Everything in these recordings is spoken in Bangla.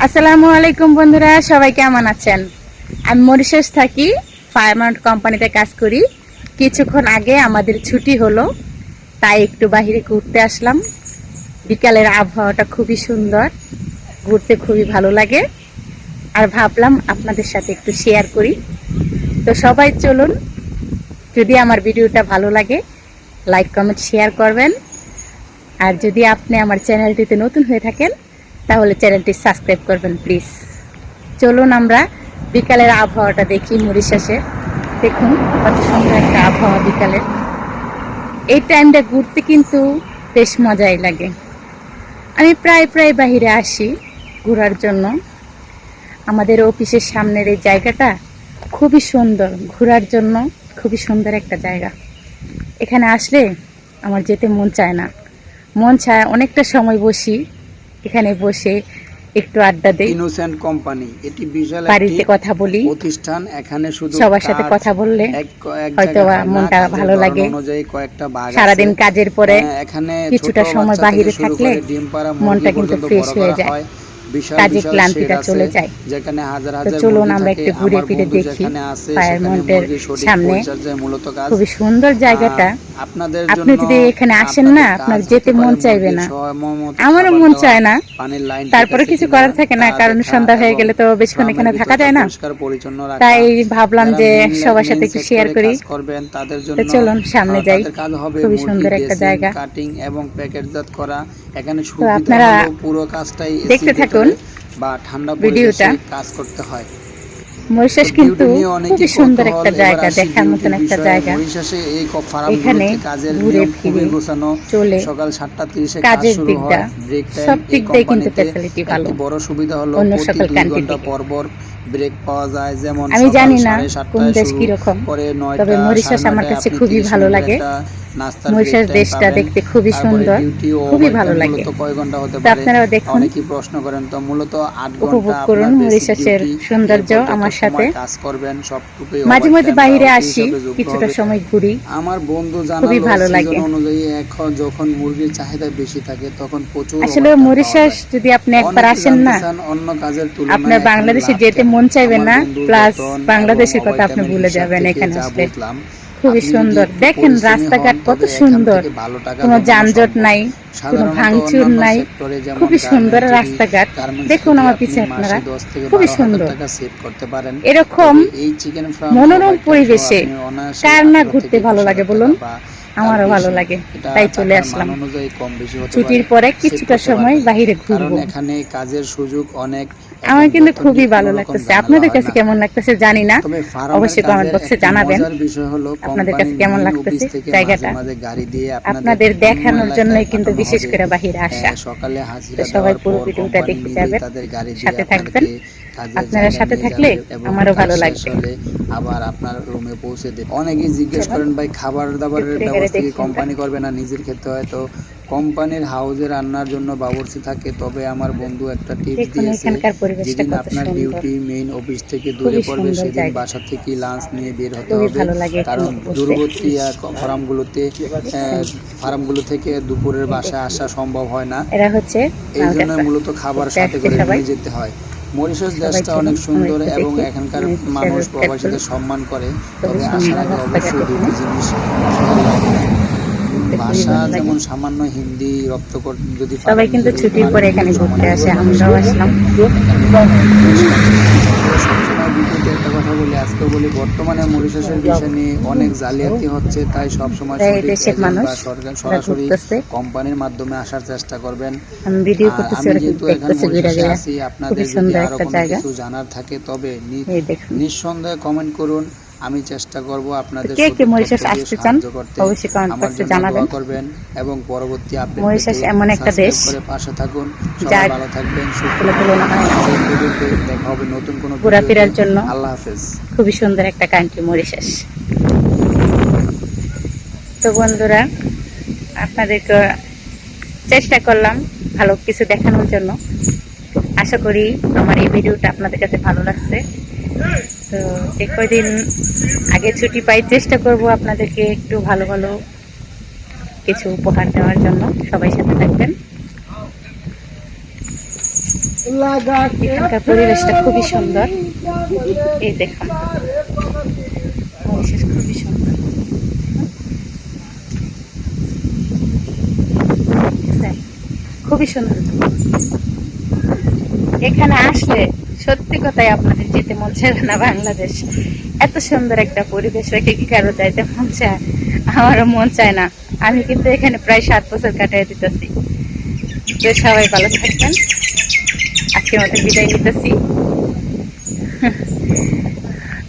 আসসালামু আলাইকুম বন্ধুরা, সবাই কেমন আছেন? আমি মরিশাস থাকি, ফায়ারমাউন্ট কোম্পানিতে কাজ করি। কিছুক্ষণ আগে আমাদের ছুটি হলো, তাই একটু বাইরে ঘুরতে আসলাম। বিকালের আবহাওয়াটা খুবই সুন্দর, ঘুরতে খুবই ভালো লাগে, আর ভাবলাম আপনাদের সাথে একটু শেয়ার করি। তো সবাই চলুন, যদি আমার ভিডিওটা ভালো লাগে লাইক কমেন্ট শেয়ার করবেন, আর যদি আপনি আমার চ্যানেলটিতে নতুন হয়ে থাকেন তাহলে চ্যানেলটি সাবস্ক্রাইব করবেন প্লিজ। চলুন আমরা বিকালের আবহাওয়াটা দেখি মরিশাসে। দেখুন কত সুন্দর একটা আবহাওয়া বিকালের। এই টাইমটা ঘুরতে কিন্তু বেশ মজাই লাগে। আমি প্রায় বাহিরে আসি ঘোরার জন্য। আমাদের অফিসের সামনের এই জায়গাটা খুবই সুন্দর, ঘোরার জন্য খুবই সুন্দর একটা জায়গা। এখানে আসলে আমার যেতে মন চায় না, মন চায় অনেকটা সময় বসি এখানে, বসে একটু আড্ডা দেই। ইনোসেন্ট কোম্পানি এটি বিশাল বাড়িতে কথা বলি, প্রতিষ্ঠান। এখানে শুধু সবার সাথে কথা বললে হয়তো মনটা ভালো লাগে। সারাদিন কাজের পরে কিছুটা সময় বাহিরে থাকলে মনটা কিন্তু ফ্রেশ হয়ে যায়, কাজের ক্লান্তিটা চলে যায়। তো চলুন আমরা একটু ঘুরে ফিরে দেখি ফায়ারমাউন্টের সামনে। খুবই সুন্দর জায়গাটা। আপনি যদি এখানে আসেন না, আপনার যেতে মন চাইবে না, আমারও মন চায় না। তারপরে কিছু করার থাকে না, কারণ সন্ধ্যা হয়ে গেলে তো বেশিক্ষণ এখানে থাকা যায় না। তাই ভাবলাম যে সবার সাথে একটু শেয়ার করি। তো চলুন সামনে যাই, খুবই সুন্দর একটা জায়গা। তো আপনারা দেখতে থাকুন বা ঠান্ডা ভিডিওটা। কাজ করতে হয়। মরিশাস কিন্তু খুবই সুন্দর একটা জায়গা, দেখার মতন একটা জায়গা। এখানে ঘুরে ফিরে চলে সকাল 7:30 কাজের দিকটা সব দিক দিয়ে কিন্তু ফ্যাসিলিটি ভালো। বড় সুবিধা হলো অন্য সকল কান্ট্রি থেকে পর ব্রেক পাওয়া যায়। যেমন আমি জানি না কোন দেশ কিরকম, তবে মরিশাস আমার কাছে খুবই ভালো লাগে। মরিশাস দেশটা দেখতে খুবই সুন্দর, খুবই ভালো লাগে। তো আপনারাও দেখুন, অনেকেই প্রশ্ন করেন। তো মূলত 8 ঘন্টা উপভোগ করুন মরিশাসের সৌন্দর্য আমার সাথে। কাজ করবেন, সবটুকুই মাঝে মধ্যে বাইরে আসি, কিছুটা সময় ঘুরি, আমার বন্ধু খুবই ভালো লাগে। অনুযায়ী এখন যখন মুরগির চাহিদা বেশি থাকে তখন প্রচুর। আসলে মরিশাস যদি আপনি একবার আসেন না, অন্য কাজের তুলনায় আপনার বাংলাদেশে যেতে মন চাইবে না, প্লাস বাংলাদেশের কথা আপনি ভুলে যাবেন এখানে আসলে। খুবই সুন্দর, দেখেন রাস্তাঘাট কত সুন্দর, কোনো যানজট নাই, কোনো ভাঙচুর নাই, খুবই সুন্দর রাস্তাঘাট। দেখুন আমার পিছে আপনারা, খুবই সুন্দর। এরকম মনোরম পরিবেশে কার না ঘুরতে ভালো লাগে বলুন? আমারও ভালো লাগে, তাই চলে আসলাম। ছুটির পরে কিছুটা সময় বাহিরে ঘুরবো। এখানে কাজের সুযোগ অনেক। আমার কিন্তু খুবই ভালো লাগতেছে। আপনাদের কাছে কেমন লাগতেছে জানি না, অবশ্যই কমেন্ট বক্সে জানাবেন আপনাদের কাছে কেমন লাগতেছে জায়গাটা। আপনাদের দেখানোর জন্যই কিন্তু বিশেষ করে বাহিরে আসা। তো সবাই পুরো ভিডিওটা দেখতে যাবেন, সাথে থাকবেন। আপনারা সাথে থাকলে আমারও ভালো লাগবে। আবার আপনার রুমে পৌঁছে দেবে। অনেকেই জিজ্ঞেস করেন ভাই খাবার দাবারের ব্যবস্থা কি কোম্পানি করবে না নিজের খেতে হয়? তো কোম্পানির হাউসে রান্নার জন্য বাবুর্চি থাকে, তবে আমার বন্ধু একটা টিপস দিয়েছে, যেদিন আপনার ডিউটি মেইন অফিস থেকে দূরে পড়বে সেদিন বাসা থেকে লাঞ্চ নিয়ে বের হতে হবে। কারণ দূরবর্তী ফার্মগুলো থেকে দুপুরের বাসায় আসা সম্ভব হয় না, এই জন্য মূলত খাবার সাথে করে নিয়ে যেতে হয়। মরিশাস দেশটা অনেক সুন্দর এবং এখানকার মানুষ প্রবাসীদের সম্মান করে। তবে আসার আগে অবশ্যই দুটি জিনিস ভাষা, যেমন সামান্য হিন্দি রপ্ত যদি সবাই কিন্তু ছুটির পরে এখানে ঘুরতে আসে, আমরাও আসলাম। একটা কথা বলি, আজকে বলি, বর্তমানে মরিশাসের বিষয় নিয়ে অনেক জালিয়াতি হচ্ছে, তাই সবসময় সরাসরি কোম্পানির মাধ্যমে আসার চেষ্টা করবেন। আমি যেহেতু এখন মরিশাসে আছি, আপনাদের যদি আরো কোনো কিছু জানার থাকে তবে নিঃসন্দেহে কমেন্ট করুন। আমি চেষ্টা করব আপনাদের সাহায্য করতে। আমার জন্য দোয়া করবেন এবং পরবর্তী আপডেট এমন একটা দেশ করে পাশে থাকুন। সবাই ভালো থাকবেন, সুস্থ থাকবেন। দেখা হবে নতুন কোনো ঘোরাফেরার জন্য। আল্লাহ হাফেজ। খুবই সুন্দর একটা কান্ট্রি মরিশাস। তো বন্ধুরা, আপনাদেরকে চেষ্টা করলাম ভালো কিছু দেখানোর জন্য। আশা করি আমার এই ভিডিওটা আপনাদের কাছে ভালো লাগছে। তো যে কয়দিন আগে ছুটি পাই চেষ্টা করব আপনাদেরকে একটু ভালো ভালো কিছু উপহার দেওয়ার জন্য। সবাই সাথে থাকবেন। এখানকার পরিবেশটা খুবই সুন্দর। এই দেখুন, মরিশাস খুবই সুন্দর। দেখছেন? খুবই সুন্দর। এখানে আসলে সত্যি কথাই আপনাদের যেতে মন চায় না। বাংলাদেশ এত সুন্দর একটা পরিবেশ রেখে কি কারো যাইতে মন চায়? আমারও মন চায় না। আমি কিন্তু এখানে প্রায় 7 বছর কাটিয়ে দিতেছি। তো সবাই ভালো থাকবেন। আজকের মতো বিদায় নিতেছি।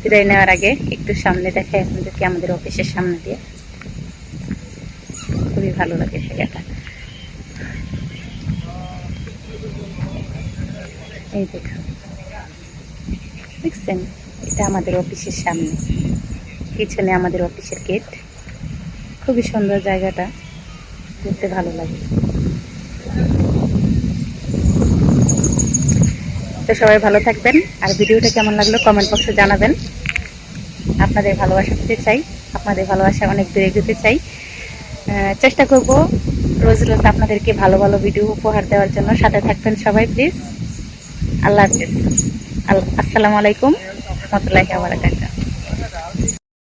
বিদায় নেওয়ার আগে একটু সামনে দেখাই আপনাদেরকে, আমাদের অফিসের সামনে দিয়ে। খুবই ভালো লাগে জায়গাটা। এই দেখুন, দেখছেন? এটা আমাদের অফিসের সামনে, পিছনে আমাদের অফিসের গেট। খুবই সুন্দর জায়গাটা, ঘুরতে ভালো লাগে। তো সবাই ভালো থাকবেন। আর ভিডিওটা কেমন লাগলো কমেন্ট বক্সে জানাবেন। আপনাদের ভালোবাসা পেতে চাই, আপনাদের ভালোবাসা অনেক দূরে যেতে চাই। চেষ্টা করব রোজ রোজ আপনাদেরকে ভালো ভালো ভিডিও উপহার দেওয়ার জন্য। সাথে থাকবেন সবাই প্লিজ। আল্লাহ হাফেজ। আসসালামু আলাইকুম ওয়া রাহমাতুল্লাহি ওয়া বারাকাতুহু।